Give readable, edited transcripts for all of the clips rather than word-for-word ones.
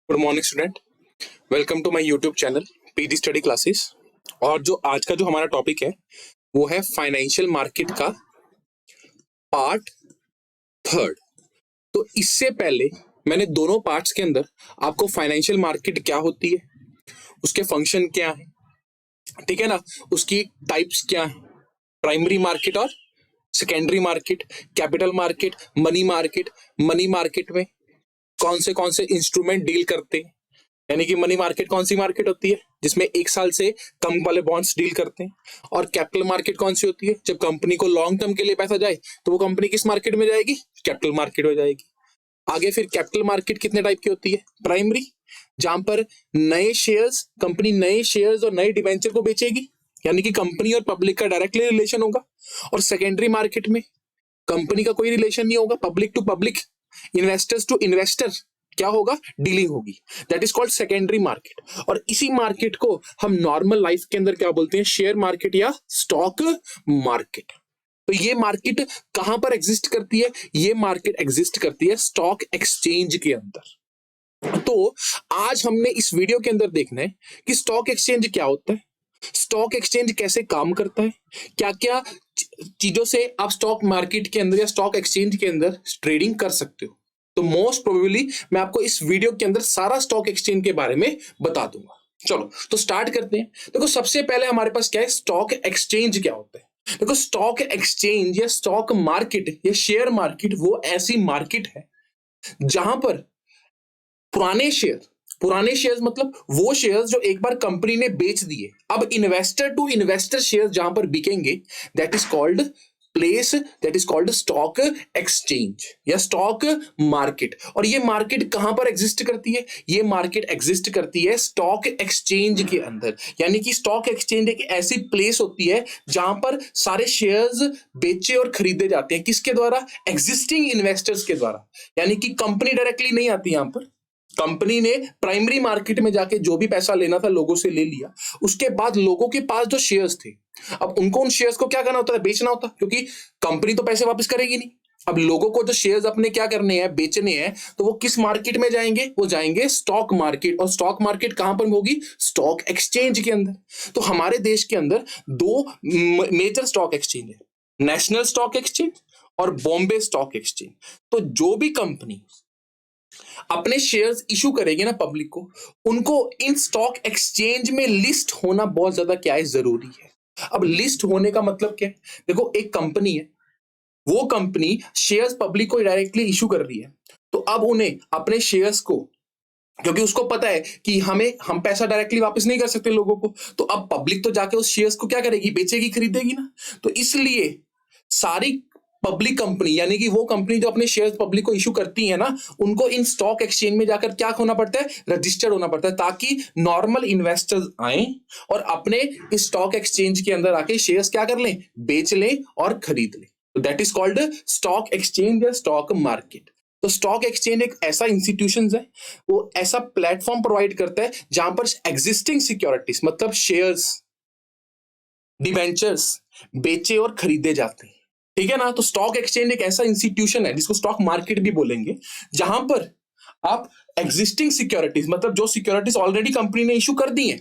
Good morning student, welcome to my YouTube channel PG study classes. और जो आज का जो हमारा टॉपिक है वो है फाइनेंशियल मार्केट का पार्ट थर्ड। तो इससे पहले मैंने दोनों पार्ट्स के अंदर आपको फाइनेंशियल मार्केट क्या होती है, उसके फंक्शन क्या है, ठीक है ना, उसकी टाइप्स क्या है, प्राइमरी मार्केट और secondary market, capital market, money market में कौन से इंस्ट्रूमेंट डील करते हैं, यानी कि मनी मार्केट कौन सी मार्केट होती है जिसमें एक साल से कम वाले बॉन्ड्स डील करते हैं, और कैपिटल मार्केट कौन सी होती है जब कंपनी को लॉन्ग टर्म के लिए पैसा जाए तो वो कंपनी किस मार्केट में जाएगी, कैपिटल मार्केट में जाएगी। आगे फिर कैपिटल मार्केट कितने टाइप की होती है, प्राइमरी जहां पर नए शेयर्स, कंपनी नए शेयर्स और नए डिवेंचर को बेचेगी, यानी कि कंपनी और पब्लिक का डायरेक्टली रिलेशन होगा। और सेकेंडरी मार्केट में कंपनी का कोई रिलेशन नहीं होगा, public to public, investors to investor क्या होगा, डीलिंग होगी। That is called secondary market. और इसी मार्केट को हम नॉर्मल लाइफ के अंदर क्या बोलते हैं, शेयर मार्केट या स्टॉक मार्केट। तो ये मार्केट कहां पर एग्जिस्ट करती है, ये मार्केट एग्जिस्ट करती है स्टॉक एक्सचेंज के अंदर। तो आज हमने इस वीडियो के अंदर देखना है कि स्टॉक एक्सचेंज क्या होता है, स्टॉक एक्सचेंज कैसे काम करता है, क्या क्या चीजों से आप स्टॉक मार्केट के अंदर या स्टॉक एक्सचेंज के अंदर ट्रेडिंग कर सकते हो। तो मोस्ट प्रोबेबली मैं आपको इस वीडियो के अंदर सारा स्टॉक एक्सचेंज के बारे में बता दूंगा। चलो तो स्टार्ट करते हैं। देखो सबसे पहले हमारे पास क्या है, स्टॉक एक्सचेंज क्या होता है। देखो स्टॉक एक्सचेंज या स्टॉक मार्केट या शेयर मार्केट वो ऐसी मार्केट है जहां पर पुराने शेयर्स मतलब वो शेयर्स जो एक बार कंपनी ने बेच दिए, अब इन्वेस्टर टू इन्वेस्टर शेयर्स जहां पर बिकेंगे, that is called place, that is called stock exchange या स्टॉक मार्केट। और ये मार्केट कहां पर एग्जिस्ट करती है, ये मार्केट एग्जिस्ट करती है स्टॉक एक्सचेंज के अंदर। यानी कि स्टॉक एक्सचेंज एक ऐसी प्लेस होती है जहां पर सारे शेयर्स बेचे और खरीदे जाते हैं, किसके द्वारा, एग्जिस्टिंग इन्वेस्टर्स के द्वारा। यानी कि कंपनी डायरेक्टली नहीं आती, यहां पर कंपनी ने प्राइमरी मार्केट में जाके जो भी पैसा लेना था लोगों से ले लिया, उसके बाद लोगों के पास जो शेयर्स थे, अब उनको उन शेयर्स को क्या करना होता है, बेचना होता, क्योंकि कंपनी तो पैसे वापस करेगी नहीं। अब लोगों को जो शेयर्स अपने क्या करने हैं, बेचने हैं, तो वो किस मार्केट में जाएंगे, वो जाएंगे स्टॉक मार्केट। और स्टॉक मार्केट कहां पर होगी, स्टॉक एक्सचेंज के अंदर। तो हमारे देश के अंदर दो मेजर स्टॉक एक्सचेंज है, नेशनल स्टॉक एक्सचेंज और बॉम्बे स्टॉक एक्सचेंज। तो जो भी कंपनी अपने शेयर्स इशू करेंगे ना पब्लिक को, उनको इन स्टॉक एक्सचेंज में लिस्ट होना बहुत ज्यादा क्या है, जरूरी है। अब लिस्ट होने का मतलब क्या है, देखो एक कंपनी है, वो कंपनी शेयर्स पब्लिक को डायरेक्टली इशू कर रही है, तो अब उन्हें अपने शेयर्स को, क्योंकि उसको पता है कि हम पैसा डायरेक्टली वापस नहीं कर सकते लोगों को, तो अब पब्लिक तो जाके उस शेयर्स को क्या करेगी, बेचेगी, खरीदेगी ना। तो इसलिए सारी पब्लिक कंपनी, यानी कि वो कंपनी जो अपने शेयर्स पब्लिक को इशू करती है ना, उनको इन स्टॉक एक्सचेंज में जाकर क्या होना पड़ता है, रजिस्टर्ड होना पड़ता है, ताकि नॉर्मल इन्वेस्टर्स आए और अपने इस स्टॉक एक्सचेंज के अंदर आके शेयर्स क्या कर लें, बेच लें और खरीद लें। तो that is called stock exchange या स्टॉक मार्केट। तो स्टॉक एक्सचेंज एक ऐसा इंस्टीट्यूशन है, वो ऐसा प्लेटफॉर्म प्रोवाइड करता है जहां पर एग्जिस्टिंग सिक्योरिटीज मतलब शेयर्स, डिवेंचर्स बेचे और खरीदे जाते हैं, ठीक है ना। तो स्टॉक एक्सचेंज एक ऐसा इंस्टीट्यूशन है जिसको स्टॉक मार्केट भी बोलेंगे, जहां पर आप एग्जिस्टिंग सिक्योरिटीज मतलब जो सिक्योरिटीज ऑलरेडी कंपनी ने इशू कर दी हैं,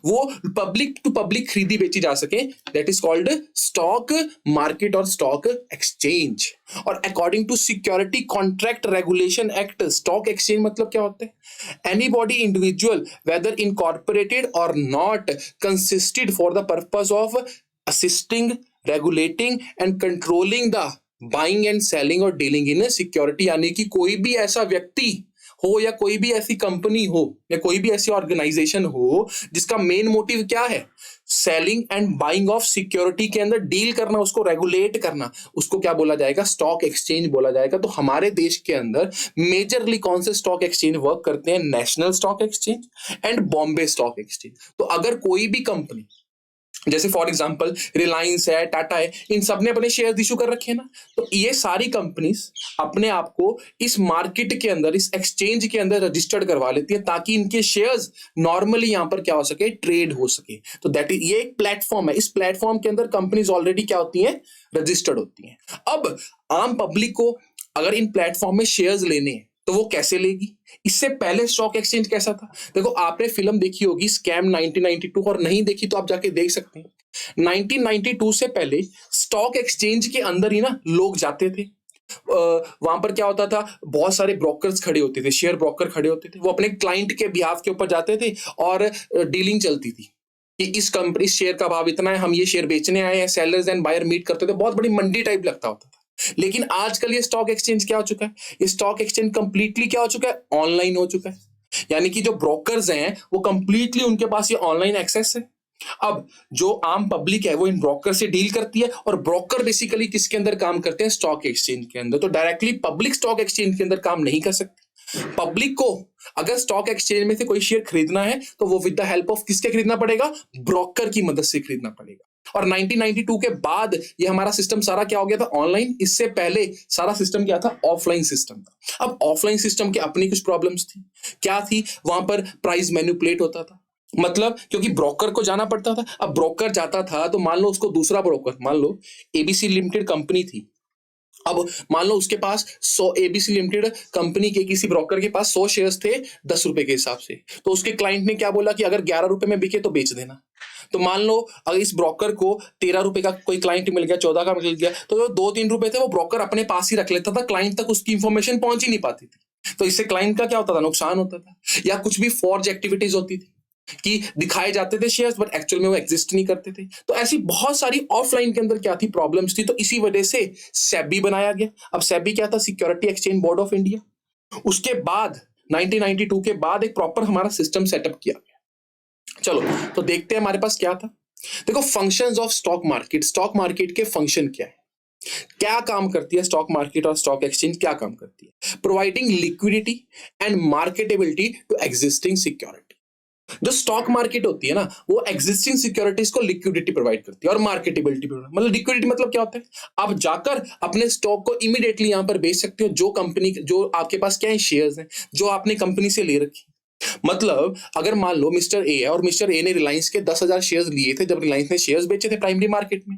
वो पब्लिक टू पब्लिक खरीदी बेची जा सके, that is called stock market और स्टॉक एक्सचेंज। और according to security contract regulation act, stock exchange मतलब क्या होता है, anybody individual whether incorporated और not consisted for the purpose of assisting, regulating and controlling the buying and selling और dealing in security। यानी कि कोई भी ऐसा व्यक्ति हो या कोई भी ऐसी कंपनी हो या कोई भी ऐसी ऑर्गेनाइजेशन हो जिसका मेन मोटिव क्या है, selling and buying of security के अंदर डील करना, उसको रेगुलेट करना, उसको क्या बोला जाएगा, स्टॉक एक्सचेंज बोला जाएगा। तो हमारे देश के अंदर मेजरली कौन से स्टॉक एक्सचेंज वर्क करते हैं, national stock exchange and Bombay stock exchange. तो अगर कोई भी कंपनी, जैसे फॉर एग्जांपल रिलायंस है, टाटा है, इन सब ने अपने शेयर इशू कर रखे हैं ना, तो ये सारी कंपनीज अपने आप को इस मार्केट के अंदर, इस एक्सचेंज के अंदर रजिस्टर्ड करवा लेती है, ताकि इनके शेयर्स नॉर्मली यहां पर क्या हो सके, ट्रेड हो सके। तो दैट इज, ये एक प्लेटफॉर्म है, इस प्लेटफॉर्म के अंदर कंपनीज ऑलरेडी क्या होती हैं, रजिस्टर्ड होती हैं। अब आम पब्लिक को अगर इन प्लेटफॉर्म में शेयर्स लेने हैं, तो वो कैसे लेगी? इससे पहले स्टॉक एक्सचेंज कैसा था? देखो आपने फिल्म देखी होगी स्कैम 1992, और नहीं देखी तो आप जाके देख सकते हैं। 1992 से पहले स्टॉक एक्सचेंज के अंदर ही ना लोग जाते थे। वहां पर क्या होता था, बहुत सारे ब्रोकर्स खड़े होते थे, शेयर ब्रोकर खड़े होते थे, वो अपने क्लाइंट के बिहाफ के ऊपर जाते थे और डीलिंग चलती थी कि इस कंपनी शेयर का भाव इतना है, हम ये शेयर बेचने आए हैं। सेलर्स एंड बायर मीट करते थे, बहुत बड़ी मंडी टाइप लगता होता था। लेकिन आजकल ये स्टॉक एक्सचेंज क्या हो चुका है? ये स्टॉक एक्सचेंज कंप्लीटली क्या हो चुका है? ऑनलाइन हो चुका है। यानी कि जो ब्रोकर्स हैं वो कंप्लीटली उनके पास ये ऑनलाइन एक्सेस है। अब जो आम पब्लिक है वो इन ब्रोकर से डील करती है, और ब्रोकर बेसिकली किसके अंदर काम करते हैं? स्टॉक एक्सचेंज के अंदर। तो डायरेक्टली पब्लिक स्टॉक एक्सचेंज के अंदर काम नहीं कर सकती। पब्लिक को अगर स्टॉक एक्सचेंज में से कोई शेयर खरीदना है तो वो विद द हेल्प ऑफ किसके खरीदना पड़ेगा? ब्रोकर की मदद से खरीदना पड़ेगा। और 1992 के बाद ये हमारा सिस्टम सारा क्या हो गया था? ऑनलाइन। इससे पहले सारा सिस्टम क्या था? ऑफलाइन सिस्टम था। अब ऑफलाइन सिस्टम की अपनी कुछ प्रॉब्लम्स थी। क्या थी? वहां पर प्राइस मैनिपुलेट होता था। मतलब क्योंकि ब्रोकर को जाना पड़ता था। अब ब्रोकर जाता था तो मान लो उसको दूसरा ब्रोकर, मान लो एबीसी लिमिटेड कंपनी थी, अब मान लो उसके पास 100 एबीसी लिमिटेड कंपनी के किसी ब्रोकर के पास 100 शेयर्स थे 10 रुपए के हिसाब से। तो उसके क्लाइंट ने क्या बोला कि अगर 11 रुपए में बिके तो बेच देना। तो मान लो अगर इस ब्रोकर को 13 रुपए का कोई क्लाइंट मिल गया, 14 का मिल गया, तो जो 2-3 रुपए थे वो ब्रोकर अपने पास ही रख लेता था, क्लाइंट तक उसकी इंफॉर्मेशन पहुंच ही नहीं पाती थी। तो इससे क्लाइंट का क्या होता था? नुकसान होता था। या कुछ भी फॉर्ज एक्टिविटीज होती थी कि दिखाए जाते थे शेयर्स बट एक्चुअल में वो एग्जिस्ट नहीं करते थे। तो ऐसी बहुत सारी ऑफलाइन के अंदर क्या थी? प्रॉब्लम्स थी। तो इसी वजह से सेबी बनाया गया। अब सेबी क्या था? Security exchange board of India. उसके बाद 1992 के बाद एक प्रॉपर हमारा सिस्टम सेटअप किया गया। चलो तो देखते हैं हमारे पास क्या था। देखो functions of stock market. Stock market के फंक्शन क्या है, क्या काम करती है स्टॉक मार्केट और स्टॉक एक्सचेंज क्या काम करती है? Providing liquidity and marketability to existing security. जो स्टॉक मार्केट होती है ना, वो एग्जिस्टिंग सिक्योरिटीज को लिक्विडिटी प्रोवाइड करती है और मार्केटेबिलिटी प्रोवाइड। मतलब लिक्विडिटी मतलब क्या होता है? आप जाकर अपने स्टॉक को इमीडिएटली यहां पर बेच सकते हो, जो कंपनी, जो आपके पास क्या है? शेयर्स हैं जो आपने कंपनी से ले रखी। मतलब अगर मान लो मिस्टर ए है और मिस्टर ए ने रिलायंस के 10,000 शेयर्स लिए थे जब रिलायंस ने शेयर्स बेचे थे प्राइमरी मार्केट में।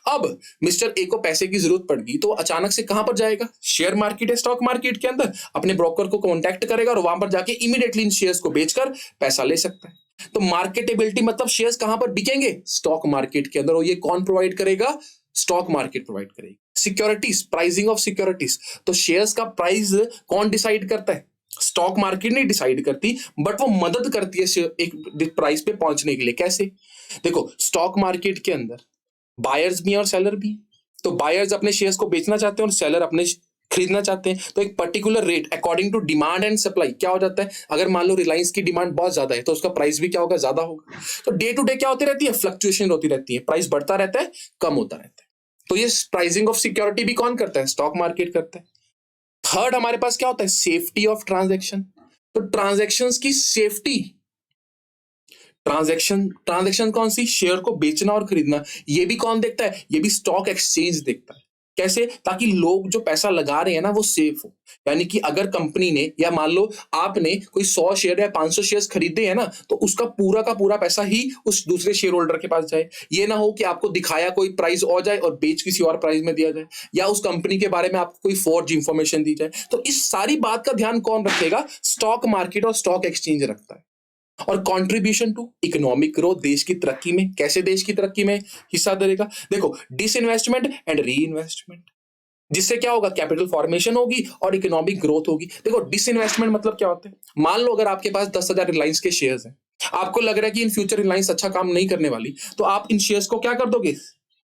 अब मिस्टर ए को पैसे की जरूरत पड़ गई तो अचानक से कहां पर जाएगा? शेयर मार्केट है, स्टॉक मार्केट के अंदर अपने ब्रोकर को कांटेक्ट करेगा और वहां पर जाके इमीडिएटली इन शेयर्स को बेचकर पैसा ले सकता है। तो मार्केटेबिलिटी मतलब शेयर्स कहां पर बिकेंगे? स्टॉक मार्केट के अंदर। और ये कौन प्रोवाइड करेगा? स्टॉक मार्केट प्रोवाइड करेगी। सिक्योरिटीज, प्राइसिंग ऑफ सिक्योरिटीज, तो शेयर्स का प्राइस कौन डिसाइड करता है? स्टॉक मार्केट नहीं डिसाइड करती, बट वो मदद करती है एक प्राइस पे पहुंचने के लिए। कैसे? देखो स्टॉक मार्केट के अंदर बायर्स भी हैं और सेलर भी हैं। तो बायर्स अपने शेयर्स को बेचना चाहते हैं और सेलर अपने खरीदना चाहते हैं। तो एक particular rate according to demand and supply क्या हो जाता है? अगर मान लो रिलायंस की डिमांड बहुत ज्यादा है तो उसका प्राइस भी क्या होगा? ज्यादा होगा। तो डे टू डे क्या होती रहती है? फ्लक्चुएशन होती रहती है, प्राइस बढ़ता रहता है, कम होता रहता है। तो ये प्राइसिंग ऑफ सिक्योरिटी भी कौन करता है? स्टॉक मार्केट करता है। थर्ड हमारे पास क्या होता है? Safety of transaction. तो ट्रांजैक्शंस की सेफ्टी, ट्रांजैक्शन कौन सी? शेयर को बेचना और खरीदना। ये भी कौन देखता है? ये भी स्टॉक एक्सचेंज देखता है। कैसे? ताकि लोग जो पैसा लगा रहे हैं ना वो सेफ हो। यानी कि अगर कंपनी ने, या मान लो आपने कोई 100 शेयर या 500 शेयर्स खरीदे हैं ना, तो उसका पूरा का पूरा पैसा ही उस दूसरे शेयर होल्डर के पास जाए। ये ना हो कि आपको दिखाया कोई प्राइस हो जाए और बेच किसी और प्राइस में दिया जाए, या उस कंपनी के बारे में आपको कोई फॉर्ज इंफॉर्मेशन दी जाए। तो इस सारी बात का ध्यान कौन रखेगा? स्टॉक मार्केट और स्टॉक एक्सचेंज रखता है। और कंट्रीब्यूशन टू इकोनॉमिक ग्रोथ, देश की तरक्की में। कैसे देश की तरक्की में हिस्सा देगा? देखो डिसइन्वेस्टमेंट एंड री इन्वेस्टमेंट, जिससे क्या होगा? कैपिटल फॉर्मेशन होगी और इकोनॉमिक ग्रोथ होगी। देखो डिसइन्वेस्टमेंट मतलब क्या होता है? मान लो अगर आपके पास 10,000 रिलायंस के शेयर्स हैं, आपको लग रहा है कि इन फ्यूचर रिलायंस अच्छा काम नहीं करने वाली, तो आप इन शेयर्स को क्या कर दोगे?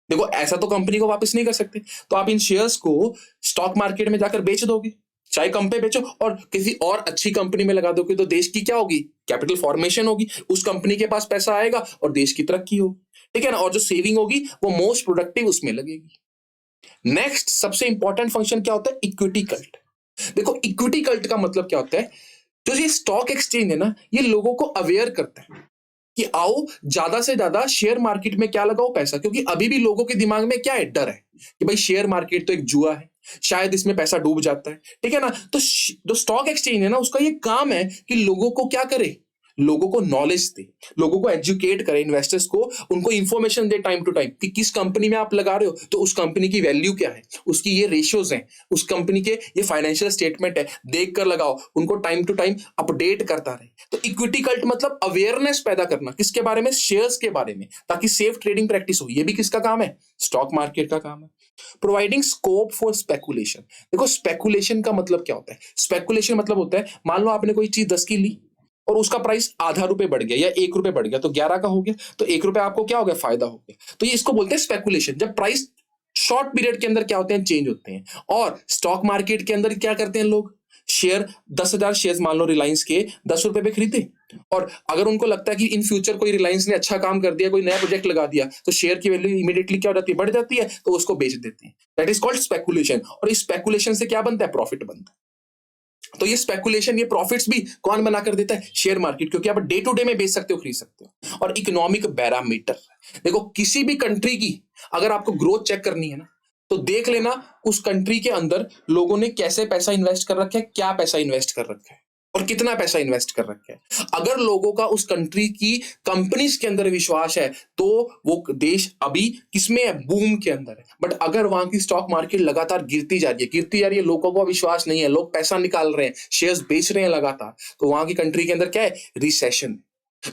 देखो ऐसा तो कंपनी को वापस नहीं कर सकते, तो आप इन शेयर्स को स्टॉक मार्केट में जाकर बेच दोगे, चाहे कम पे बेचो, और किसी और अच्छी कंपनी में लगा दोगे। तो देश की क्या होगी? कैपिटल फॉर्मेशन होगी, उस कंपनी के पास पैसा आएगा और देश की तरक्की होगी। ठीक है ना? और जो सेविंग होगी वो मोस्ट प्रोडक्टिव उसमें लगेगी। नेक्स्ट सबसे इंपॉर्टेंट फंक्शन क्या होता है? Equity cult. देखो इक्विटी कल्ट का मतलब क्या होता है? जो ये स्टॉक एक्सचेंज है ना, ये लोगों को अवेयर करता है कि आओ ज्यादा से ज्यादा शेयर मार्केट में क्या लगाओ? पैसा। क्योंकि अभी भी लोगों के दिमाग में क्या है? डर है कि भाई शेयर मार्केट तो एक जुआ है, शायद इसमें पैसा डूब जाता है। ठीक है ना? तो जो स्टॉक एक्सचेंज है ना, उसका ये काम है कि लोगों को क्या करे? लोगों को नॉलेज दे, लोगों को एजुकेट करे, इन्वेस्टर्स को उनको इंफॉर्मेशन दे टाइम टू टाइम कि किस कंपनी में आप लगा रहे हो तो उस कंपनी की वैल्यू क्या है, उसकी ये रेशियोज हैं, उस कंपनी के ये फाइनेंशियल स्टेटमेंट है, देख कर लगाओ, उनको टाइम टू टाइम अपडेट करता रहे। तो इक्विटी कल्ट मतलब अवेयरनेस पैदा करना, किसके बारे में, शेयर्स के बारे में, ताकि सेफ ट्रेडिंग प्रैक्टिस हो। ये भी किसका काम है, स्टॉक मार्केट का काम है। प्रोवाइडिंग स्कोप फॉर स्पेकुलेशन, देखो स्पेकुलेशन का मतलब क्या होता है, स्पेकुलेशन मतलब होता है मान लो आपने कोई चीज 10 की ली और उसका प्राइस आधा रुपए बढ़ गया या 1 रुपए बढ़ गया तो 11 का हो गया, तो 1 रुपए आपको क्या हो गया, फायदा हो गया। तो ये इसको बोलते हैं स्पेकुलेशन, जब प्राइस शॉर्ट पीरियड के अंदर क्या होते हैं, चेंज होते हैं। और स्टॉक मार्केट के अंदर क्या करते हैं लोग, शेयर 10,000 शेयर मान लो रिलायंस के 10 रुपए पे खरीदे, और अगर उनको लगता है कि इन फ्यूचर कोई रिलायंस ने अच्छा काम कर दिया, कोई नया प्रोजेक्ट लगा दिया, तो शेयर की वैल्यू इमीडिएटली क्या हो जाती है, बढ़ जाती है, तो उसको बेच देते हैं। That is called speculation. और इस स्पेकुलेशन से क्या बनता है, प्रॉफिट बनता है। तो ये स्पेकुलेशन, ये प्रॉफिट्स भी कौन बना कर देता है, शेयर मार्केट, क्योंकि आप डे टू डे में बेच सकते हो, खरीद सकते हो। और इकोनॉमिक पैरामीटर, देखो किसी भी कंट्री की अगर आपको ग्रोथ चेक करनी है ना, तो देख लेना उस कंट्री के अंदर लोगों ने कैसे पैसा इन्वेस्ट कर रखा है, क्या पैसा इन्वेस्ट कर रखा है और कितना पैसा इन्वेस्ट कर रखा है। अगर लोगों का उस कंट्री की कंपनीज के अंदर विश्वास है तो वो देश अभी किसमें है, बूम के अंदर है। बट अगर वहां की स्टॉक मार्केट लगातार गिरती जा रही है, लोगों को विश्वास नहीं है, लोग पैसा निकाल रहे हैं, शेयर्स बेच रहे हैं लगातार, तो वहां की कंट्री के अंदर क्या है, रिसेशन।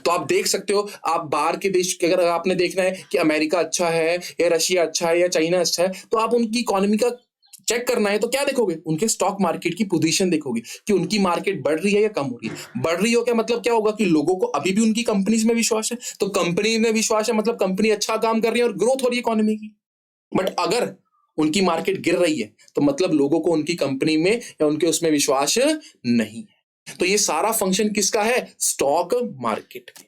तो आप देख सकते हो, आप बाहर के देश के अगर आपने देखना है कि अमेरिका अच्छा है या रशिया अच्छा है या चाइना अच्छा है, तो आप उनकी इकोनॉमी का चेक करना है तो क्या देखोगे, उनके स्टॉक मार्केट की पोजीशन देखोगे कि उनकी मार्केट बढ़ रही है या कम हो रही है। बढ़ रही हो क्या मतलब क्या होगा कि लोगों को अभी भी उनकी कंपनीज में विश्वास है, तो कंपनी में विश्वास है मतलब कंपनी अच्छा काम कर रही है और ग्रोथ हो रही है इकोनॉमी की। बट अगर उनकी मार्केट गिर रही है तो मतलब लोगों को उनकी कंपनी में या उनके उसमें विश्वास नहीं है। तो ये सारा फंक्शन किसका है, स्टॉक मार्केट का।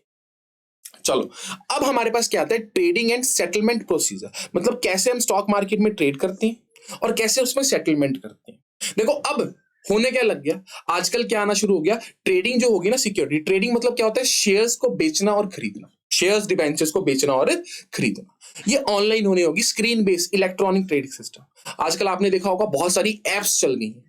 चलो अब हमारे पास क्या आता है, ट्रेडिंग एंड सेटलमेंट प्रोसीजर, मतलब कैसे हम स्टॉक मार्केट में ट्रेड करते हैं और कैसे उसमें सेटलमेंट करते हैं। देखो अब होने क्या लग गया, आजकल क्या आना शुरू हो गया, ट्रेडिंग जो होगी ना, सिक्योरिटी ट्रेडिंग मतलब क्या होता है, शेयर्स को बेचना और खरीदना, शेयर्स डिबेंचर्स को बेचना और खरीदना, ये ऑनलाइन होने होगी, screen based electronic trading system. आजकल आपने देखा होगा बहुत सारी एप्स चल गई हैं,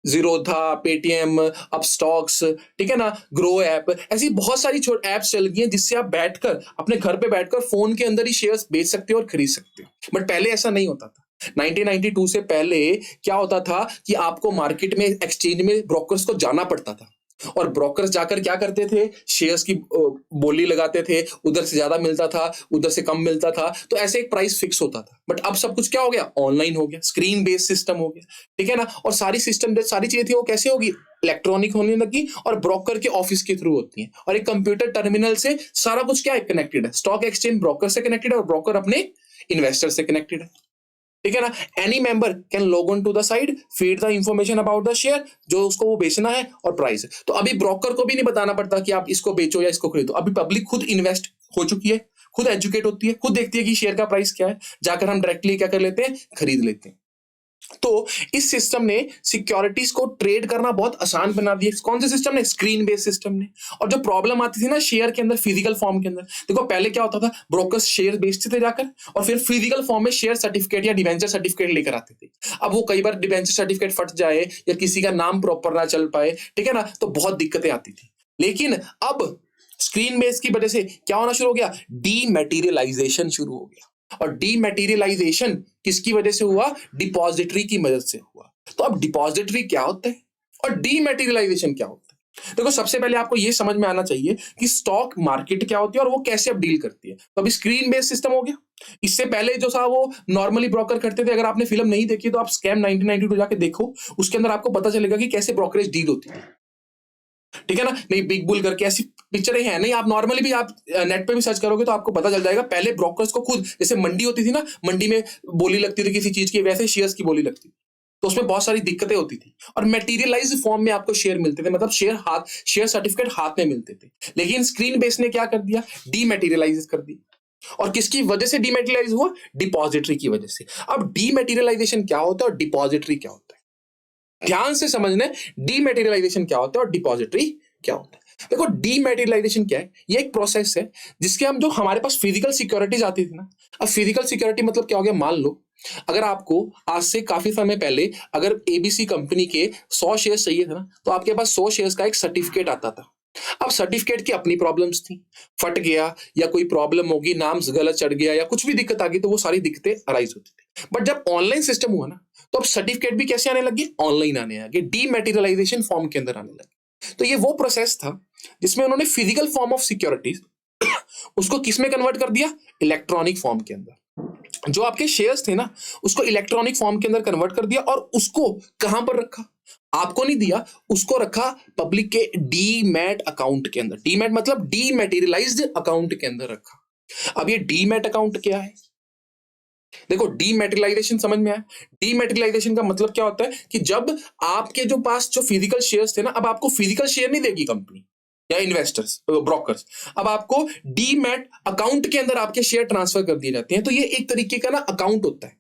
जीरोधा, पेटीएम, अपस्टॉक्स, ठीक है ना, ग्रो ऐप, ऐसी बहुत सारी एप्स चल गई हैं जिससे आप बैठकर अपने घर पे बैठकर फोन के अंदर ही शेयर्स बेच सकते हो और खरीद सकते हो। बट पहले ऐसा नहीं होता था। 1992 से पहले क्या होता था कि आपको मार्केट में, एक्सचेंज में ब्रोकर्स को जाना पड़ता था और ब्रोकर्स जाकर क्या करते थे, शेयर्स की बोली लगाते थे, उधर से ज्यादा मिलता था, उधर से कम मिलता था, तो ऐसे एक प्राइस फिक्स होता था। बट अब सब कुछ क्या हो गया, ऑनलाइन हो गया, स्क्रीन बेस्ड सिस्टम हो गया, ठीक है ना। और सारी सिस्टम जो सारी चीजें थी वो कैसे होगी, इलेक्ट्रॉनिक होने लगी और ब्रोकर के ऑफिस के थ्रू होती है, और एक कंप्यूटर टर्मिनल से सारा कुछ क्या है, कनेक्टेड है। स्टॉक एक्सचेंज ब्रोकर से कनेक्टेड है और ब्रोकर अपने इन्वेस्टर से कनेक्टेड है, ठीक है ना। Any member can log on to the site, feed the information about the share, जो उसको वो बेचना है और प्राइस है। तो अभी ब्रोकर को भी नहीं बताना पड़ता कि आप इसको बेचो या इसको खरीदो, अभी पब्लिक खुद इन्वेस्ट हो चुकी है, खुद एजुकेट होती है, खुद देखती है कि शेयर का प्राइस क्या है, जाकर हम डायरेक्टली क्या कर लेते हैं, खरीद लेते हैं। तो इस सिस्टम ने सिक्योरिटीज को ट्रेड करना बहुत आसान बना दिया। कौन से सिस्टम ने, स्क्रीन बेस्ड सिस्टम ने। और जो प्रॉब्लम आती थी ना शेयर के अंदर, फिजिकल फॉर्म के अंदर, देखो पहले क्या होता था, ब्रोकर्स शेयर बेचते थे जाकर और फिर फिजिकल फॉर्म में शेयर सर्टिफिकेट या डिवेंचर सर्टिफिकेट लेकर आते थे। अब वो कई बार डिवेंचर सर्टिफिकेट फट जाए या किसी का नाम प्रॉपर ना चल पाए, ठीक है ना, तो बहुत दिक्कतें आती थी। लेकिन अब स्क्रीन बेस की वजह से क्या होना शुरू हो गया, डीमैटेरियलाइजेशन शुरू हो गया। और डीमैटेरियलाइजेशन किसकी वजह से हुआ, डिपॉजिटरी की मदद से हुआ। तो अब डिपॉजिटरी क्या होता है और डीमैटेरियलाइजेशन क्या होता है। देखो सबसे पहले आपको यह समझ में आना चाहिए कि स्टॉक मार्केट क्या होती है और वो कैसे अब डील करती है। तो अभी स्क्रीन बेस्ड सिस्टम हो गया, इससे पहले जो था वो नॉर्मली ब्रोकर करते थे। अगर आपने फिल्म नहीं देखी तो आप स्कैम 1992 जाके देखो, उसके अंदर आपको पता चलेगा कि कैसे ब्रोकरेज डील होती है, ठीक है ना। नहीं बिग बुल करके ऐसी पिक्चरें हैं नहीं, आप नॉर्मली भी आप नेट पे भी सर्च करोगे तो आपको पता चल जाएगा। पहले ब्रोकर्स को खुद, जैसे मंडी होती थी ना, मंडी में बोली लगती थी किसी चीज की, वैसे शेयर्स की बोली लगती थी, तो उसमें बहुत सारी दिक्कतें होती थी। और मटेरियलाइज फॉर्म में आपको शेयर मिलते थे, मतलब शेयर सर्टिफिकेट हाथ में मिलते थे। लेकिन स्क्रीन बेस ने क्या कर दिया, डीमैटेरियलाइज कर दिया। और किसकी वजह से डीमैटेरियलाइज हुआ, डिपॉजिटरी की वजह से। अब डीमैटेरियलाइजेशन क्या होता है और डिपॉजिटरी क्या होता है, ध्यान से समझना है। डीमैटेरियलाइजेशन क्या होता है और डिपॉजिटरी क्या होता है। देखो डीमैटेरियलाइजेशन क्या है, ये एक प्रोसेस है जिसके हम, जो हमारे पास फिजिकल सिक्योरिटीज आती थी ना, अब फिजिकल सिक्योरिटी मतलब क्या हो गया, मान लो अगर आपको आज से काफी समय पहले अगर एबीसी कंपनी के 100 शेयर चाहिए थे ना, तो आपके पास 100 शेयर्स का एक सर्टिफिकेट आता था, अब सर्टिफिकेट की अपनी प्रॉब्लम्स थी, फट गया या कोई प्रॉब्लम होगी, नाम गलत चढ़ गया या कुछ भी दिक्कत आ गई, तो वो सारी दिक्कतें अराइज होती थी। बट जब ऑनलाइन सिस्टम हुआ ना, तो अब सर्टिफिकेट भी कैसे आने लगे, ऑनलाइन आने लगे, डीमेटेरियलाइजेशन फॉर्म के अंदर आने लगे। तो ये वो प्रोसेस था जिसमें उन्होंने फिजिकल फॉर्म ऑफ सिक्योरिटीज उसको किस में कन्वर्ट कर दिया, इलेक्ट्रॉनिक फॉर्म के अंदर। जो आपके शेयर्स थे ना, उसको इलेक्ट्रॉनिक फॉर्म के अंदर कन्वर्ट कर दिया, और उसको कहां पर रखा, आपको नहीं दिया, उसको रखा पब्लिक के डीमैट अकाउंट के अंदर। डीमैट मतलब डीमैटेरियलाइज्ड अकाउंट के अंदर रखा। अब ये डीमैट अकाउंट क्या है, देखो डीमैटेरियलाइजेशन समझ में आया। डीमैटेरियलाइजेशन का मतलब क्या होता है कि जब आपके जो पास जो फिजिकल शेयर्स थे ना, अब आपको फिजिकल शेयर नहीं देगी कंपनी या इन्वेस्टर्स ब्रोकर्स, अब आपको डीमैट अकाउंट के अंदर आपके शेयर ट्रांसफर कर दिए जाते हैं। तो ये एक तरीके का ना अकाउंट होता है,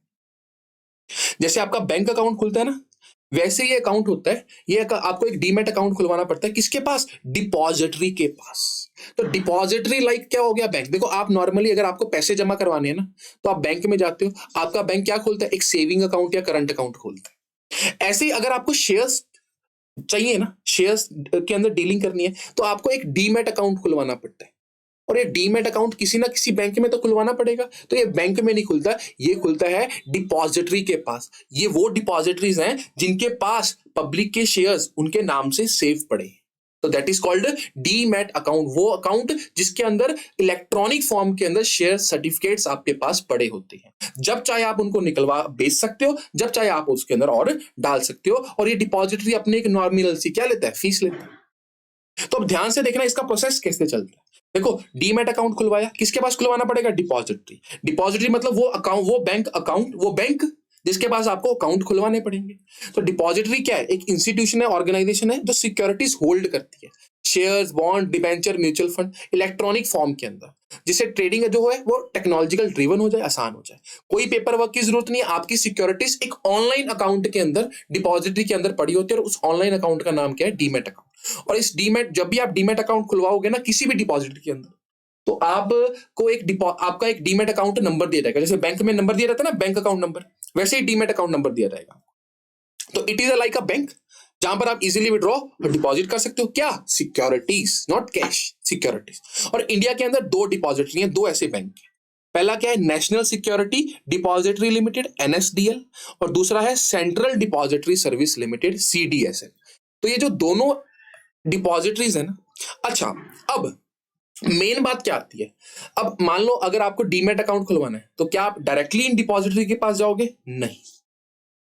जैसे आपका बैंक अकाउंट खुलता है ना, वैसे ये अकाउंट होता है। ये आपको एक डीमैट अकाउंट खुलवाना पड़ता है, किसके पास, डिपॉजिटरी के पास। तो डिपॉजिटरी लाइक क्या हो गया, बैंक। देखो आप नॉर्मली अगर आपको पैसे जमा करवाने हैं ना, तो आप बैंक में जाते हो, आपका बैंक क्या खोलता है, एक सेविंग अकाउंट या करंट अकाउंट खोलता है। ऐसे ही अगर आपको शेयर्स चाहिए ना, शेयर्स के अंदर डीलिंग करनी है, तो आपको एक डीमैट अकाउंट खुलवाना पड़ता है। और ये डीमैट अकाउंट किसी ना किसी बैंक में तो खुलवाना पड़ेगा। तो ये बैंक में नहीं खुलता, ये खुलता है डिपॉजिटरी के पास। ये वो डिपॉजिटरीज हैं जिनके पास पब्लिक के शेयर्स उनके नाम से सेव पड़े। तो that is called demat account, वो अकाउंट जिसके अंदर इलेक्ट्रॉनिक फॉर्म के अंदर शेयर सर्टिफिकेट्स आपके पास पड़े होते हैं। जब चाहे आप उनको निकलवा बेच सकते हो, जब चाहे आप उसके अंदर और डाल सकते हो। और ये डिपॉजिटरी अपने एक नॉमिनल सी क्या लेता है, फीस लेता है। तो अब ध्यान से देखना इसका प्रोसेस कैसे चलता है। देखो डीमैट अकाउंट खुलवाया, किसके पास खुलवाना पड़ेगा, डिपॉजिटरी। डिपॉजिटरी मतलब वो अकाउंट, वो बैंक अकाउंट, वो बैंक जिसके पास आपको अकाउंट खुलवाने पड़ेंगे। तो डिपॉजिटरी क्या है, एक इंस्टीट्यूशन है, ऑर्गेनाइजेशन है जो सिक्योरिटीज होल्ड करती है, shares, bond, debenture, mutual fund, electronic form के अंदर, जिससे ट्रेडिंग जो है वो टेक्नोलॉजिकल ड्रिवन हो जाए, आसान हो जाए, कोई पेपर वर्क की जरूरत नहीं है। आपकी सिक्योरिटीज एक ऑनलाइन अकाउंट के अंदर डिपॉजिटरी के अंदर पड़ी होती है, और उस ऑनलाइन अकाउंट का नाम क्या है, डीमैट अकाउंट। और इस डीमैट, जब भी आप डीमैट अकाउंट खुलवाओगे ना किसी भी डिपॉजिटरी के अंदर, तो आपको आपका एक डीमैट अकाउंट नंबर दिया जाएगा। जैसे बैंक में नंबर दिया जाता है ना, बैंक अकाउंट नंबर, वैसे ही डीमैट अकाउंट नंबर दिया जाएगा। तो it is like a bank, जहां पर आप इजीली विड्रॉ और डिपॉजिट कर सकते हो। क्या, सिक्योरिटीज, नॉट कैश, सिक्योरिटीज। और इंडिया के अंदर दो डिपॉजिटरी हैं, दो ऐसे बैंक हैं। पहला क्या है, national security depository limited, NSDL, और दूसरा है central depository service limited, CDSL. तो ये जो दोनों डिपॉजिटरीज है ना, अच्छा अब मेन बात क्या आती है। अब मान लो अगर आपको डीमैट अकाउंट खुलवाना है, तो क्या आप डायरेक्टली इन डिपॉजिटरी के पास जाओगे, नहीं,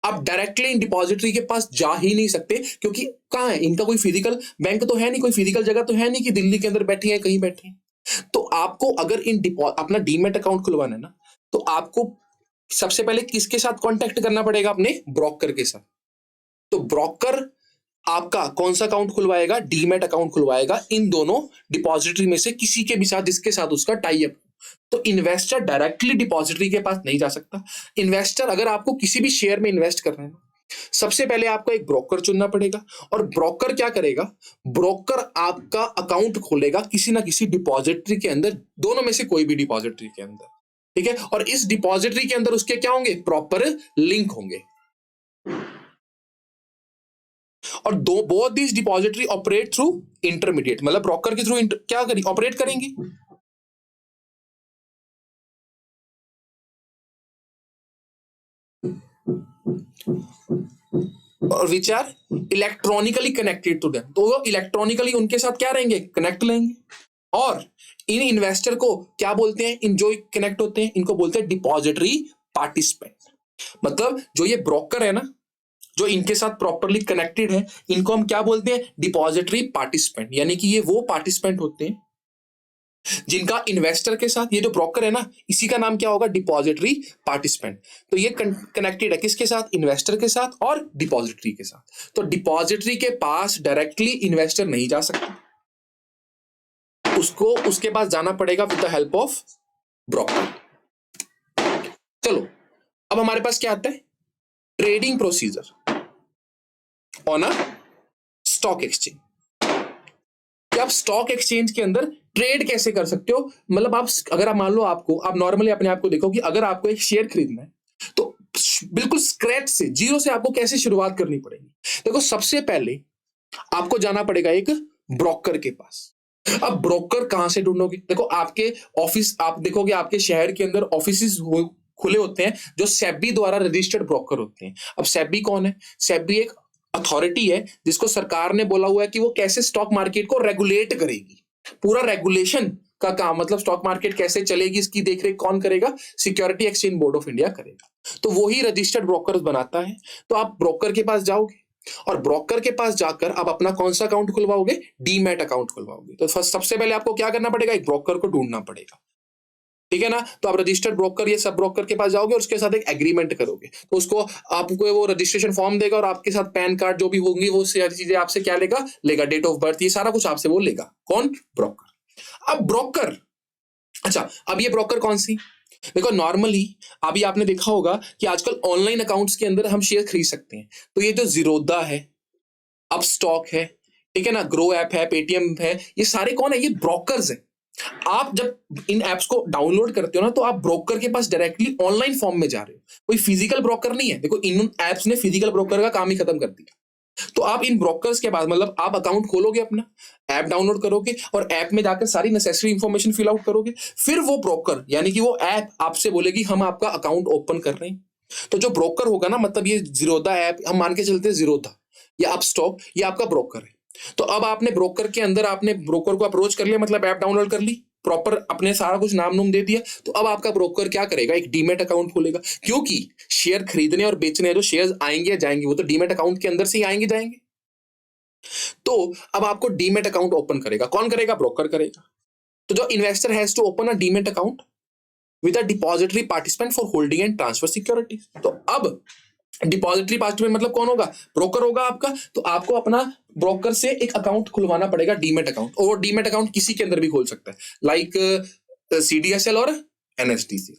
आप डायरेक्टली इन डिपॉजिटरी के पास जा ही नहीं सकते, क्योंकि कहां है इनका, कोई फिजिकल बैंक तो है नहीं, कोई फिजिकल जगह तो है नहीं कि दिल्ली के अंदर बैठी है, कहीं बैठी है। तो आपको अगर अपना डीमैट अकाउंट खुलवाना है ना, तो आपको सबसे पहले किसके साथ कांटेक्ट करना पड़ेगा, अपने ब्रोकर के साथ। तो ब्रोकर आपका कौन सा अकाउंट खुलवाएगा, डीमैट अकाउंट खुलवाएगा इन दोनों डिपॉजिटरी में से किसी के भी साथ जिसके साथ उसका टाई अप। तो इन्वेस्टर डायरेक्टली डिपॉजिटरी के पास नहीं जा सकता। इन्वेस्टर अगर आपको किसी भी शेयर में इन्वेस्ट करना है, सबसे पहले आपको एक ब्रोकर चुनना पड़ेगा। और ब्रोकर क्या करेगा, ब्रोकर आपका अकाउंट खोलेगा किसी ना किसी डिपॉजिटरी के अंदर, दोनों में से कोई भी डिपॉजिटरी के अंदर, ठीक है। और इस डिपॉजिटरी के अंदर उसके क्या होंगे, प्रॉपर लिंक होंगे। और दो both this depository operate through intermediate, मतलब ब्रोकर के थ्रू क्या करेंगे, ऑपरेट करेंगे। और which are electronically connected to them, तो वो इलेक्ट्रॉनिकली उनके साथ क्या रहेंगे, कनेक्ट लेंगे। और इन इन्वेस्टर को क्या बोलते हैं, इन जो कनेक्ट होते हैं इनको बोलते हैं डिपॉजिटरी पार्टिसिपेंट। मतलब जो ये ब्रोकर है ना, जो इनके साथ प्रॉपरली कनेक्टेड है, इनको हम क्या बोलते हैं, डिपॉजिटरी पार्टिसिपेंट। यानी कि ये वो पार्टिसिपेंट होते हैं जिनका इन्वेस्टर के साथ, ये जो ब्रोकर है ना, इसी का नाम क्या होगा, डिपॉजिटरी पार्टिसिपेंट। तो ये कनेक्टेड है किसके साथ, इन्वेस्टर के साथ और डिपॉजिटरी के साथ। तो डिपॉजिटरी के पास डायरेक्टली इन्वेस्टर नहीं जा सकता, उसको उसके पास जाना पड़ेगा with the help of broker. चलो अब हमारे पास क्या आता है, trading procedure on a stock exchange. कि आप स्टॉक एक्सचेंज के अंदर ट्रेड कैसे कर सकते हो। मतलब आप अगर आप मान लो आप नॉर्मली अपने आप को देखो कि अगर आपको एक शेयर खरीदना है, तो बिल्कुल स्क्रैच से, जीरो से आपको कैसे शुरुआत करनी पड़ेगी। देखो सबसे पहले आपको जाना पड़ेगा एक ब्रोकर के पास। अब ब्रोकर कहां से ढूंढोगे? देखो आपके ऑफिस, आप देखोगे आपके शहर के अंदर ऑफिस खुले होते हैं जो सेबी द्वारा रजिस्टर्ड ब्रोकर होते हैं। अब सेबी कौन है? सेबी एक अथॉरिटी है जिसको सरकार ने बोला हुआ है कि वो कैसे स्टॉक मार्केट को रेगुलेट करेगी। पूरा रेगुलेशन का काम, मतलब स्टॉक मार्केट कैसे चलेगी इसकी देखरेख कौन करेगा? Security exchange board of India करेगा। तो वो ही रजिस्टर्ड ब्रोकर्स बनाता है। तो आप ब्रोकर के पास जाओगे और ब्रोकर के पास जाकर आप अपना कौन सा अकाउंट खुलवाओगे? डीमैट अकाउंट खुलवाओगे। तो फर्स्ट सबसे पहले आपको क्या करना पड़ेगा? एक ब्रोकर को ढूंढना पड़ेगा, ठीक है ना। तो आप रजिस्टर्ड ब्रोकर या सब ब्रोकर के पास जाओगे और उसके साथ एक एग्रीमेंट करोगे। तो उसको आपको वो रजिस्ट्रेशन फॉर्म देगा और आपके साथ पैन कार्ड जो भी होंगी वो सारी चीजें आपसे क्या लेगा डेट ऑफ बर्थ, ये सारा कुछ आपसे वो लेगा। कौन? ब्रोकर। अब ब्रोकर, अच्छा अब ये ब्रोकर कौन सी? देखो नॉर्मली अभी आपने देखा होगा कि आजकल ऑनलाइन अकाउंट्स के अंदर हम शेयर खरीद सकते हैं। तो ये जो जीरोधा है, अपस्टॉक है, ठीक है ना, ग्रो ऐप है, पेटीएम है, ये सारे कौन है? ये ब्रोकर्स है। आप जब इन एप्स को डाउनलोड करते हो ना तो आप ब्रोकर के पास डायरेक्टली ऑनलाइन फॉर्म में जा रहे हो, कोई फिजिकल ब्रोकर नहीं है। देखो इन एप्स ने फिजिकल ब्रोकर का काम ही खत्म कर दिया। तो आप इन ब्रोकर्स के पास, मतलब आप अकाउंट खोलोगे, अपना ऐप डाउनलोड करोगे और ऐप में जाकर सारी नेसेसरी इंफॉर्मेशन फिल आउट करोगे। फिर वो ब्रोकर यानी कि वो ऐप आपसे बोलेगी हम आपका अकाउंट ओपन कर रहे हैं। तो जो ब्रोकर होगा ना, मतलब ये जीरोधा ऐप, हम मान के चलते हैं जीरोधा या अपस्टॉक, ये आपका ब्रोकर है। तो अब आपने ब्रोकर के अंदर आपने ब्रोकर को अप्रोच कर लिया, मतलब ऐप डाउनलोड कर ली, प्रॉपर अपने सारा कुछ नाम नूम दे दिया। तो अब आपका ब्रोकर क्या करेगा? एक डीमैट अकाउंट खोलेगा, क्योंकि शेयर खरीदने और बेचने जो शेयर्स आएंगे या जाएंगे वो तो डीमैट अकाउंट के अंदर से ही आएंगे जाएंगे। तो अब आपको डीमैट अकाउंट ओपन करेगा कौन करेगा? ब्रोकर करेगा। तो जो investor has to open a demat account with a depository participant for holding and transfer securities. तो अब डिपॉजिटरी पार्टिसिपेंट मतलब कौन होगा? ब्रोकर होगा आपका। तो आपको अपना ब्रोकर से एक अकाउंट खुलवाना पड़ेगा, डीमैट अकाउंट। और डीमैट अकाउंट किसी के अंदर भी खोल सकता है, लाइक सीडीएसएल और एनएसडीसी,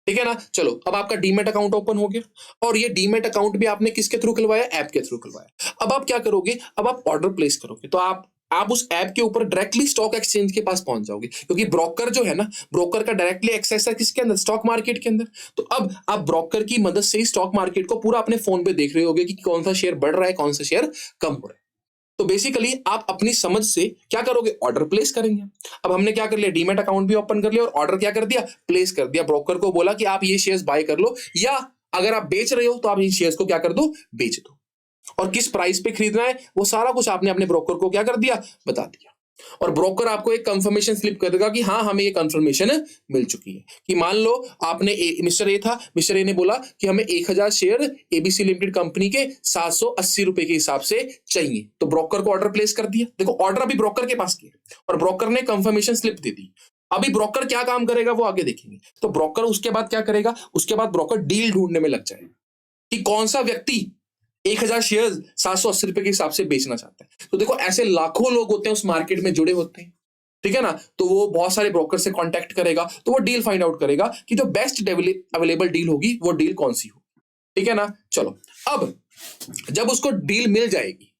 ठीक है ना। चलो अब आपका डीमैट अकाउंट ओपन हो गया और ये डीमैट अकाउंट भी आपने किसके थ्रू खुलवाया? ऐप के थ्रू खुलवाया। अब आप क्या करोगे? अब आप ऑर्डर प्लेस करोगे। तो आप उस ऐप के ऊपर डायरेक्टली स्टॉक एक्सचेंज के पास पहुंच जाओगे, क्योंकि ब्रोकर जो है ना, ब्रोकर का डायरेक्टली एक्सेस है किसके अंदर? स्टॉक मार्केट के अंदर। तो अब आप ब्रोकर की मदद से ही स्टॉक मार्केट को पूरा अपने फोन पे देख रहे होगे कि कौन सा शेयर बढ़ रहा है, कौन सा शेयर कम हो रहा है। तो बेसिकली आप अपनी समझ से क्या करोगे? ऑर्डर प्लेस करेंगे। अब हमने क्या कर लिया? डीमैट अकाउंट भी ओपन कर लिया और ऑर्डर क्या कर दिया? प्लेस कर दिया। ब्रोकर को बोला कि आप ये शेयर्स बाय कर लो, या अगर आप बेच रहे हो तो आप इन शेयर्स को क्या कर दो? बेच दो। और किस प्राइस पे खरीदना है वो सारा कुछ आपने अपने ब्रोकर को क्या कर दिया? बता दिया। और ब्रोकर आपको एक कंफर्मेशन स्लिप कर देगा कि हाँ हमें ये कंफर्मेशन मिल चुकी है। कि मान लो आपने मिस्टर ए था, मिस्टर ए ने बोला कि हमें 1000 शेयर एबीसी लिमिटेड कंपनी के 780 रुपए के हिसाब से चाहिए। तो ब्रोकर को ऑर्डर प्लेस कर दिया। देखो ऑर्डर अभी ब्रोकर के पास किया और ब्रोकर ने कंफर्मेशन स्लिप दे दी। अभी ब्रोकर क्या काम करेगा वो आगे देखेंगे। तो ब्रोकर उसके बाद क्या करेगा? उसके बाद ब्रोकर डील ढूंढने में लग जाएगा कि कौन सा व्यक्ति 1000 शेयर 780 रुपए के हिसाब से बेचना चाहता है। तो देखो ऐसे लाखों लोग होते हैं उस मार्केट में जुड़े होते हैं, ठीक है ना। तो वो बहुत सारे ब्रोकर से कांटेक्ट करेगा, तो वो डील फाइंड आउट करेगा कि जो बेस्ट अवेलेबल डील होगी वो डील कौन सी होगी, ठीक है ना। चलो अब जब उसको डील मिल जाएगी,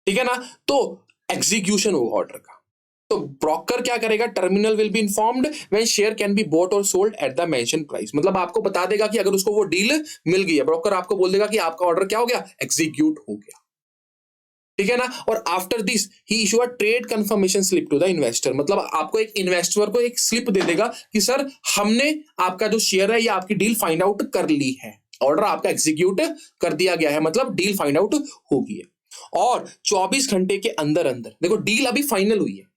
ठीक है ना, तो एग्जीक्यूशन होगा ऑर्डर का। तो ब्रोकर क्या करेगा? Terminal will be informed when share can be bought और sold at the mention price. मतलब आपको बता देगा कि अगर उसको वो डील मिल गई है, ब्रोकर आपको बोल देगा कि आपका ऑर्डर क्या हो गया? एग्जीक्यूट हो गया, ठीक है ना। और after this he issue a trade confirmation slip to the investor. मतलब आपको एक इन्वेस्टर को एक स्लिप दे देगा कि सर हमने आपका जो शेयर है या आपकी डील फाइंड आउट कर ली है, ऑर्डर आपका एग्जीक्यूट कर दिया गया है, मतलब डील फाइंड आउट हो गई है। और 24 घंटे के अंदर अंदर, देखो डील अभी फाइनल हुई है,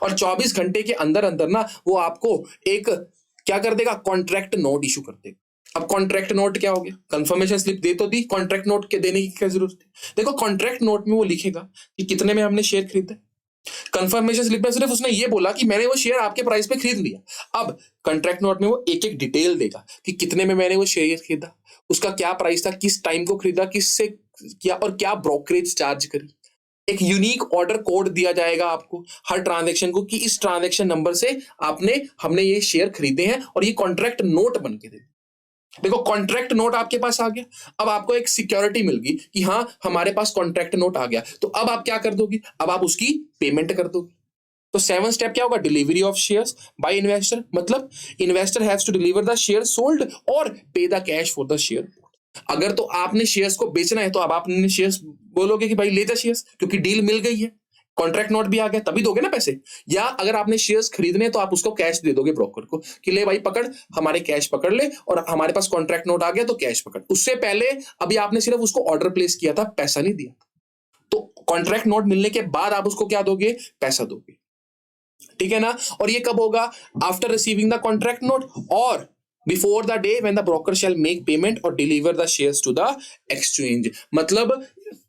और 24 घंटे के अंदर अंदर ना वो आपको एक क्या कर देगा? कॉन्ट्रैक्ट नोट इशू कर देगा। अब कॉन्ट्रैक्ट नोट क्या हो गया? कंफर्मेशन स्लिप दे तो दी, कॉन्ट्रैक्ट नोट के देने की क्या जरूरत है? देखो कॉन्ट्रैक्ट नोट में वो लिखेगा कि कितने में हमने शेयर खरीदा। कंफर्मेशन स्लिप में सिर्फ उसने ये बोला कि मैंने वो शेयर आपके प्राइस पे खरीद लिया। अब कॉन्ट्रैक्ट नोट में वो एक एक डिटेल देगा कि कितने में मैंने वो शेयर खरीदा, उसका क्या प्राइस था, किस टाइम को खरीदा, किससे किया, और क्या ब्रोकरेज चार्ज करी। एक यूनिक ऑर्डर कोड दिया जाएगा आपको हर ट्रांजैक्शन को कि इस ट्रांजैक्शन नंबर से हमने ये शेयर खरीदे हैं, और ये कॉन्ट्रैक्ट नोट बन के दे। देखो कॉन्ट्रैक्ट नोट आपके पास आ गया। अब आपको एक सिक्योरिटी मिल गई कि हाँ हमारे पास कॉन्ट्रैक्ट नोट आ गया। तो अब आप क्या कर दोगे? अब आप उसकी पेमेंट कर दोगे। तो 7 स्टेप क्या होगा? Delivery of shares by investor, मतलब investor has to deliver the share sold और pay the cash for the share. अगर तो आपने शेयर्स को बेचना है तो अब आपने शेयर्स बोलोगे कि भाई ले जा शेयर्स, क्योंकि डील मिल गई है। कॉन्ट्रैक्ट नोट भी आ गया, तभी दोगे ना पैसे। या अगर आपने शेयर्स खरीदने तो आप उसको कैश दे दोगे ब्रोकर को कि ले भाई पकड़, हमारे कैश पकड़ ले, और हमारे पास कॉन्ट्रैक्ट नोट आ गया तो कैश पकड़। उससे पहले अभी आपने सिर्फ उसको ऑर्डर प्लेस किया था, पैसा नहीं दिया। तो कॉन्ट्रैक्ट नोट मिलने के बाद आप उसको क्या दोगे, पैसा दोगे, ठीक है ना। और ये कब होगा, after receiving the contract note और before the day when the broker shall make payment और deliver the shares to the exchange. मतलब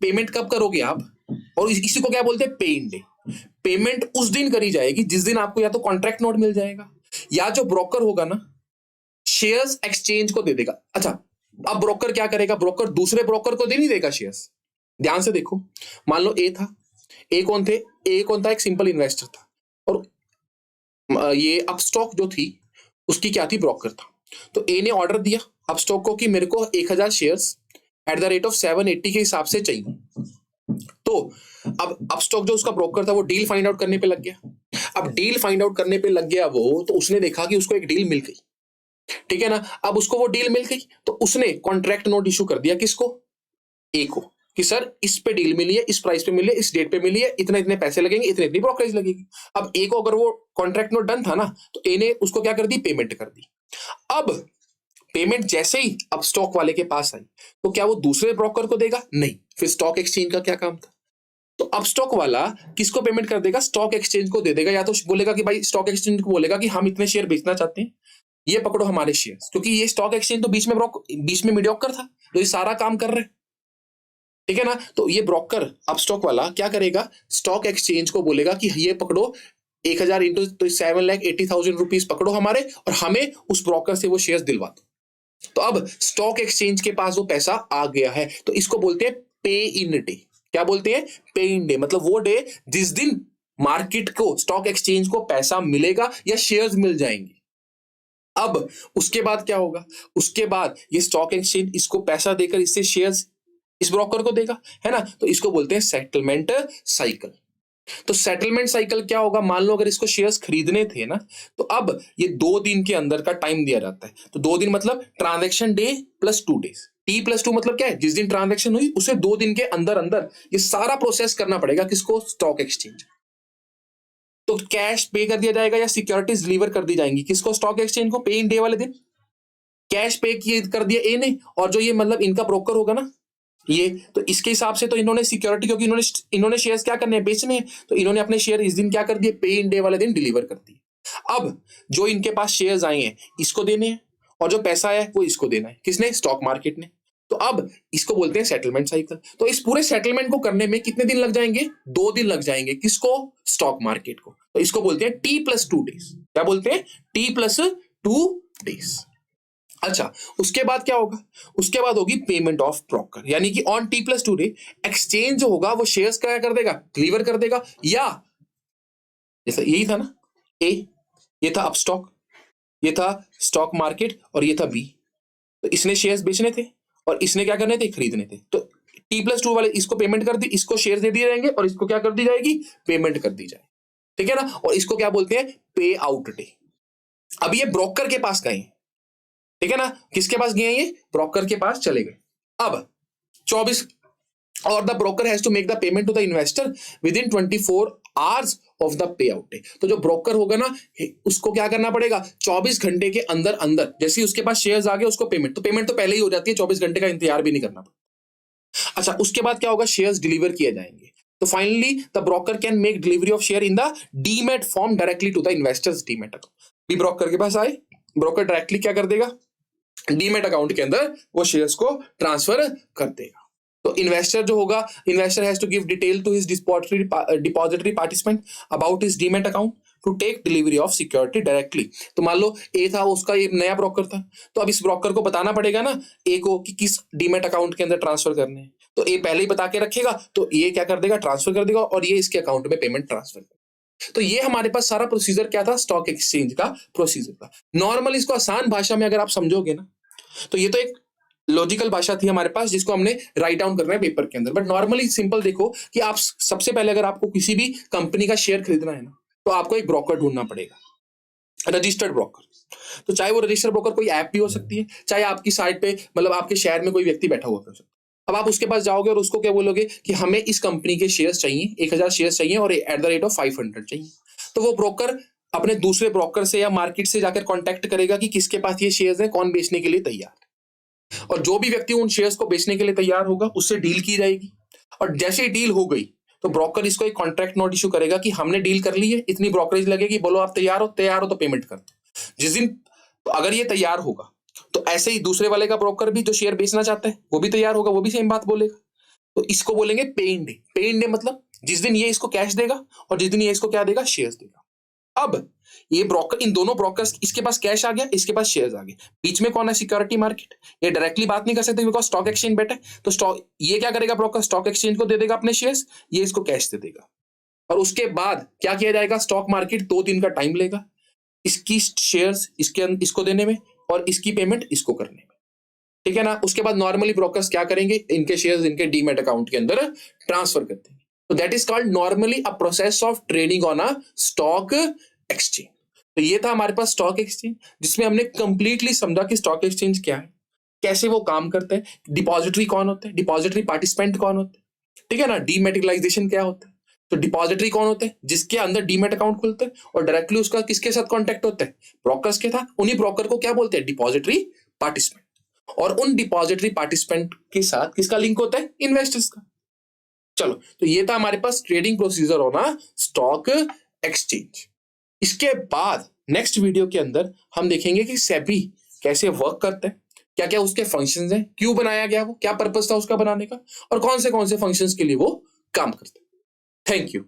पेमेंट कब करोगे आप, और इसी को क्या बोलते हैं, पे इन डे। पेमेंट उस दिन करी जाएगी जिस दिन आपको या तो कॉन्ट्रैक्ट नोट मिल जाएगा, या जो ब्रोकर होगा ना शेयर्स एक्सचेंज को दे देगा। अच्छा, अब ब्रोकर क्या करेगा, ब्रोकर दूसरे ब्रोकर को दे नहीं देगा शेयर्स। ध्यान से देखो, मान लो ए था, ए कौन थे, ए कौन था, एक सिंपल इन्वेस्टर था, और ये अपस्टॉक जो थी उसकी क्या थी, ब्रोकर था। तो ए ने ऑर्डर दिया अपस्टॉक को कि मेरे को 1000 shares at the rate of 780 के हिसाब से चाहिए। तो अब अपस्टॉक जो उसका ब्रोकर था वो डील फाइंड आउट करने पे लग गया। अब डील फाइंड आउट करने पे लग गया वो, तो उसने देखा कि उसको एक डील मिल गई, ठीक है ना। अब उसको वो डील मिल गई तो उसने कॉन्ट्रैक्ट नोट इशू कर दिया, किसको, ए को, कि सर इस पे डील मिली है, इस प्राइस पे मिली है, इस डेट पे मिली है, इतने इतने पैसे लगेंगे, इतनी इतनी ब्रोकरेज लगेगी। अब ए को अगर वो कॉन्ट्रैक्ट नोट डन था ना, तो ए ने उसको क्या कर दी, पेमेंट कर दी। अब पेमेंट जैसे ही अब स्टॉक वाले के पास आई तो क्या वो दूसरे ब्रोकर को देगा, नहीं। फिर स्टॉक एक्सचेंज का क्या काम था, तो अब स्टॉक वाला किसको पेमेंट कर देगा, स्टॉक एक्सचेंज को दे देगा। या तो बोलेगा कि भाई स्टॉक एक्सचेंज को बोलेगा कि हम इतने शेयर बेचना चाहते हैं, ये पकड़ो हमारे शेयर, क्योंकि ये स्टॉक एक्सचेंज तो बीच में मीडियोकर था जो ये सारा काम कर रहे हैं, ठीक है ना। तो ये ब्रोकर अब स्टॉक वाला क्या करेगा, स्टॉक एक्सचेंज को बोलेगा कि ये पकड़ो 1000 इंटू तो 7,80,000 रुपीज पकड़ो हमारे, और हमें उस ब्रोकर से वो शेयर्स दिलवा दो। तो अब स्टॉक एक्सचेंज के पास वो पैसा आ गया है, तो इसको बोलते हैं पे इन डे। क्या बोलते हैं, पे इन डे। मतलब वो डे जिस दिन मार्केट को, स्टॉक एक्सचेंज को पैसा मिलेगा या शेयर्स मिल जाएंगे। अब उसके बाद क्या होगा, उसके बाद ये स्टॉक एक्सचेंज इसको पैसा देकर इससे शेयर्स इस ब्रोकर को देगा, है ना। तो इसको बोलते हैं सेटलमेंट साइकिल। तो सेटलमेंट साइकिल क्या होगा, मान लो अगर इसको शेयर्स खरीदने थे ना, तो अब ये 2 दिन के अंदर का टाइम दिया जाता है। तो 2 दिन मतलब transaction debt plus 2 days. T+2 मतलब क्या है, जिस दिन ट्रांजैक्शन हुई उसे 2 दिन के अंदर अंदर ये सारा प्रोसेस करना पड़ेगा, किसको, स्टॉक एक्सचेंज। तो कैश पे कर दिया जाएगा या सिक्योरिटीज डिलीवर कर दी जाएंगी, किसको, स्टॉक एक्सचेंज को, पे इन डे वाले दिन। कैश पे कर दिया ए ने, और जो ये मतलब इनका ब्रोकर होगा ना ये, तो इसके हिसाब से तो इन्होंने सिक्योरिटी, क्योंकि इन्होंने शेयर्स क्या करने हैं, बेचने हैं, तो इन्होंने अपने शेयर इस दिन क्या कर दिए, पे इन डे वाले दिन डिलीवर कर दिए। अब जो इनके पास शेयर्स आए हैं इसको देने हैं, और जो पैसा है वो इसको देना है, किसने, स्टॉक मार्केट ने। तो अब इसको बोलते हैं सेटलमेंट साइकिल। तो इस पूरे सेटलमेंट को करने में कितने दिन लग जाएंगे, 2 दिन लग जाएंगे, किसको, स्टॉक मार्केट को। तो इसको बोलते हैं T+2 डेज। क्या बोलते हैं, T+2 डेज। अच्छा, उसके बाद क्या होगा, उसके बाद होगी पेमेंट ऑफ ब्रोकर, यानी कि ऑन T+2 डे एक्सचेंज जो होगा वो शेयर्स क्या कर देगा, डिलीवर कर देगा। या जैसे यही था ना, ए, ये था अपस्टॉक, ये था स्टॉक मार्केट, और ये था बी। तो इसने शेयर्स बेचने थे और इसने क्या करने थे, खरीदने थे। तो T+2 वाले इसको पेमेंट कर दी, इसको शेयर दे दिए जाएंगे, और इसको क्या कर दी जाएगी, पेमेंट कर दी जाएगी, ठीक है ना। और इसको क्या बोलते हैं, पे आउट डे। अब ये ब्रोकर के पास गए, ठीक है ना, किसके पास गए, ये ब्रोकर के पास चले गए। अब 24 और the broker has to make the payment to the investor within 24 hours of the pay out day. तो जो ब्रोकर होगा ना उसको क्या करना पड़ेगा, 24 घंटे के अंदर अंदर, जैसे ही उसके पास शेयर्स आ गए उसको पेमेंट, तो पेमेंट तो पहले ही हो जाती है, 24 घंटे का इंतजार भी नहीं करना पड़ता। अच्छा, उसके बाद क्या होगा, शेयर्स डिलीवर किए जाएंगे। तो finally the broker can make delivery of share in the demat form directly to the investors demat account. Broker के पास आए, ब्रोकर डायरेक्टली क्या कर देगा, डीमैट अकाउंट के अंदर वो शेयर्स को ट्रांसफर कर देगा। तो इन्वेस्टर जो होगा, investor has to give detail to his depository participant about his demat account to take delivery of security directly. तो मान लो ए था, उसका एक नया ब्रोकर था, तो अब इस ब्रोकर को बताना पड़ेगा ना ए को कि किस डीमैट अकाउंट के अंदर ट्रांसफर करने हैं। तो ए पहले ही बता के रखेगा, तो ये क्या कर देगा, ट्रांसफर कर देगा, और ये इसके अकाउंट में पेमेंट ट्रांसफर करेगा। तो ये हमारे पास सारा प्रोसीजर क्या था, स्टॉक एक्सचेंज का प्रोसीजर था। नॉर्मल इसको आसान भाषा में अगर आप समझोगे ना, तो ये तो एक लॉजिकल भाषा थी हमारे पास जिसको हमने राइट डाउन करना है पेपर के अंदर। बट नॉर्मली सिंपल देखो कि आप सबसे पहले अगर आपको किसी भी कंपनी का शेयर खरीदना है ना, तो आपको एक ब्रोकर ढूंढना पड़ेगा, रजिस्टर्ड ब्रोकर। तो चाहे वो रजिस्टर्ड ब्रोकर कोई ऐप भी हो सकती है, चाहे आपकी साइट पे मतलब आपके शहर में कोई व्यक्ति बैठा हुआ हो सकता है। अब आप उसके पास जाओगे और उसको क्या बोलोगे कि हमें इस कंपनी के शेयर्स चाहिए, 1000 शेयर्स चाहिए और एट द रेट ऑफ 500 चाहिए। तो वो ब्रोकर अपने दूसरे ब्रोकर से या मार्केट से जाकर कांटेक्ट करेगा कि किसके पास ये शेयर्स हैं, कौन बेचने के लिए तैयार है, और जो भी व्यक्ति उन शेयर्स को बेचने के लिए तैयार होगा उससे डील की जाएगी। और जैसे ही डील हो गई तो ब्रोकर इसको एक कॉन्ट्रैक्ट नोट इशू करेगा कि हमने डील कर ली है, इतनी ब्रोकरेज लगेगी, बोलो आप तैयार हो तो पेमेंट कर दो। जिस दिन तो अगर ये तैयार होगा तो ऐसे ही दूसरे वाले का ब्रोकर भी जो शेयर बेचना चाहता है वो भी तैयार होगा, वो भी सेम बात बोलेगा। तो इसको बोलेंगे पे इन डे। पे इन डे मतलब जिस दिन ये इसको कैश देगा और जिस दिन ये इसको क्या देगा, शेयर्स देगा। अब ये ब्रोकर, इन दोनों ब्रोकर्स, इसके पास कैश आ गया, इसके पास शेयर्स आ गए, बीच में कौन है, सिक्योरिटी मार्केट। ये डायरेक्टली बात नहीं कर सकते बिकॉज स्टॉक एक्सचेंज बेटा है। तो स्टॉक ये क्या करेगा, ब्रोकर स्टॉक एक्सचेंज को दे देगा अपने शेयर्स, ये इसको कैश दे देगा। और उसके बाद क्या किया जाएगा, स्टॉक मार्केट 2 दिन का टाइम लेगा इसकी शेयर्स इसको देने में और इसकी पेमेंट इसको करने में, ठीक है ना। उसके बाद नॉर्मली ब्रोकर्स क्या करेंगे, इनके शेयर्स इनके डीमैट अकाउंट के अंदर ट्रांसफर कर देंगे। तो that is called normally a process of trading on a stock exchange. तो ये था हमारे पास स्टॉक एक्सचेंज, जिसमें हमने कंप्लीटली समझा कि स्टॉक एक्सचेंज क्या है, कैसे वो काम करते हैं, डिपॉजिटरी कौन होते हैं, डिपॉजिटरी पार्टिसिपेंट कौन होते हैं, ठीक है ना, डीमेटेरियलाइजेशन क्या होता है। तो डिपॉजिटरी कौन होते हैं, जिसके अंदर डीमेट अकाउंट खुलता है और डायरेक्टली उसका किसके साथ कांटेक्ट होता है, ब्रोकर्स के साथ। उन्हीं ब्रोकर को क्या बोलते हैं, डिपॉजिटरी पार्टिसिपेंट। और उन डिपॉजिटरी पार्टिसिपेंट के साथ किसका लिंक होता है, इन्वेस्टर्स का। चलो, तो ये था हमारे पास ट्रेडिंग प्रोसीजर होना स्टॉक एक्सचेंज। इसके बाद नेक्स्ट वीडियो के अंदर हम देखेंगे कि सेबी कैसे वर्क करता है, क्या क्या उसके फंक्शंस हैं, क्यों बनाया गया, वो क्या पर्पस था उसका बनाने का, और कौन से फंक्शंस के लिए वो काम करता है। Thank you.